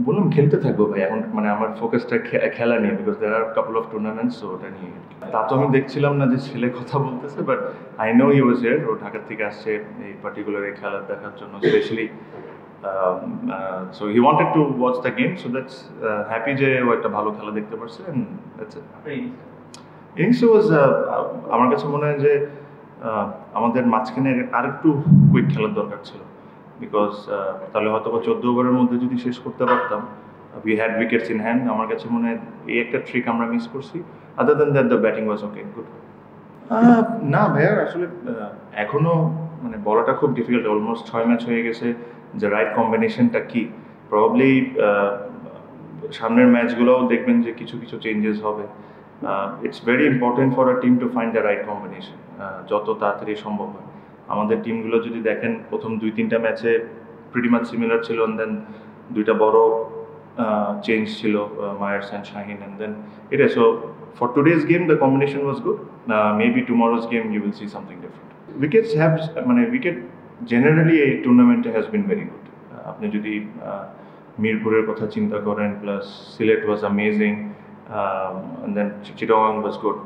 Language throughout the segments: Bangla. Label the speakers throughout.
Speaker 1: বললাম খেলতে থাকবো ভাই, এখন মানে আমার ফোকাসটা খেলা নিয়ে, because there are couple of tournaments, so ওটা নিয়ে। তা তো আমি দেখছিলাম না যে ছেলে কথা বলতেছে, but I know he was here. ও ঢাকা থেকে আসছে এই পার্টিকুলার এই খেলা দেখার জন্য specially. So he wanted to watch the game, so that's happy যে ও একটা ভালো খেলা দেখতে পারছে। ইনিংস ওয়াজ, আমার কাছে মনে হয় যে আমাদের মাঝখানে আরেকটু কুইক খেলার দরকার ছিল, বিকজ তাহলে হয়তো বা 14 ওভারের মধ্যে যদি শেষ করতে পারতাম, we had wickets in hand. আমার কাছে মনে হয় এই একটা ট্রিক আমরা মিস করছি। Other than that the batting was okay, good. না ভাইয়া, আসলে এখনো মানে বলাটা খুব ডিফিকাল্ট। অলমোস্ট 6 ম্যাচ হয়ে গেছে, যে রাইট কম্বিনেশনটা কি। প্রবাবলি সামনের ম্যাচগুলোও দেখবেন যে কিছু কিছু চেঞ্জেস হবে। It's very important for a team to find the right combination, যত তাড়াতাড়ি সম্ভব হয়। আমাদের টিমগুলো যদি দেখেন, প্রথম 2-3টা ম্যাচে প্রিটি মাচ সিমিলার ছিল, অ্যান্ড দেন 2টা বড় চেঞ্জ ছিল, Myers and Shaheen, and then এটা। So for today's game the combination was good. Maybe tomorrow's game you will see something different. Wickets have, মানে wicket generally এই টুর্নামেন্টে has been very good. আপনি যদি মিরপুরের কথা চিন্তা করেন, plus Sylhet was amazing, and then Chittagong was good.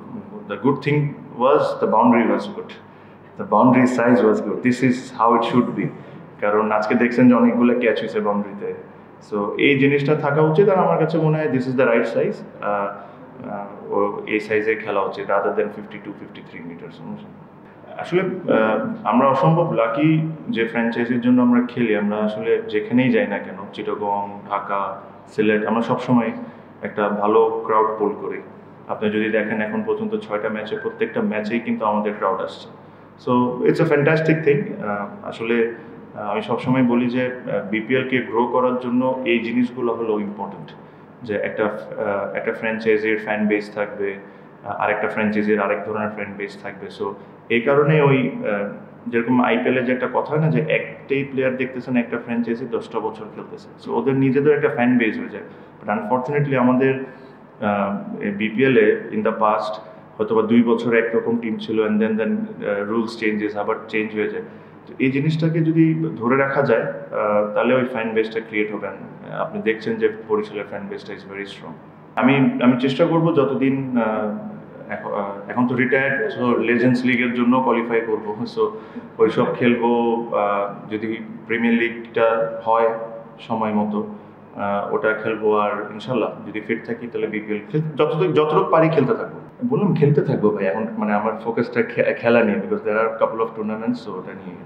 Speaker 1: The good thing was the boundary was good. The boundary size was good. This is how it should be. কারণ আজকে দেখছেন যে অনেকগুলো ক্যাচ হয়েছে বাউন্ডারিতে। সো এই জিনিসটা থাকা উচিত, আর আমার কাছে মনে হয় this is the right size. ও এই সাইজে খেলা উচিত, রাদার দেন 52-53 মিটার্স। আসলে আমরা অসম্ভব লাকি যে ফ্র্যাঞ্চাইজির জন্য আমরা খেলি। আমরা আসলে যেখানেই যাই না কেন, চিটাগং, ঢাকা, সিলেট, আমরা সবসময় একটা ভালো ক্রাউড পুল করি। আপনি যদি দেখেন এখন পর্যন্ত 6টা ম্যাচে, প্রত্যেকটা ম্যাচেই কিন্তু আমাদের ক্রাউড আসছে। So it's a fantastic thing. আসলে আমি সবসময় বলি যে বিপিএলকে গ্রো করার জন্য এই জিনিসগুলো হলো ইম্পর্টেন্ট, যে একটা ফ্র্যাঞ্চাইজির ফ্যান বেস থাকবে, আরেকটা ফ্র্যাঞ্চাইজির আরেক ধরনের ফ্যান বেস থাকবে। সো এই কারণে ওই যেরকম আইপিএলে যে একটা কথা হয় না, যে একটাই প্লেয়ার দেখতেছেন একটা ফ্র্যাঞ্চাইজি 10টা বছর খেলতেছে, সো ওদের নিজেদের একটা ফ্যান বেস হয়ে যায়। বাট আনফর্চুনেটলি আমাদের বিপিএলে ইন দ্য পাস্ট হয়তো বা 2 বছর একরকম টিম ছিল, অ্যান্ড দেন রুলস চেঞ্জেস, আবার চেঞ্জ হয়ে যায়। তো এই জিনিসটাকে যদি ধরে রাখা যায়, তাহলে ওই ফ্যান বেসটা ক্রিয়েট হবে। আপনি দেখছেন যে বরিশালের ফ্যান বেসটা ইজ ভেরি স্ট্রং। আমি চেষ্টা করব যতদিন, এখন তো রিটায়ার্ড, সো লেজেন্ডস লিগের জন্য কোয়ালিফাই করবো। সো ওইসব খেলবো, যদি প্রিমিয়ার লিগটা হয় সময় মতো ওটা খেলবো, আর ইনশাল্লাহ যদি ফিট থাকি তাহলে বিপিএল যতটুকু পারি খেলতে থাকবো। বললাম খেলতে থাকবো ভাই, এখন মানে আমার ফোকাসটা খেলা নিয়ে, because there are couple of tournaments, so ওটা নিয়ে।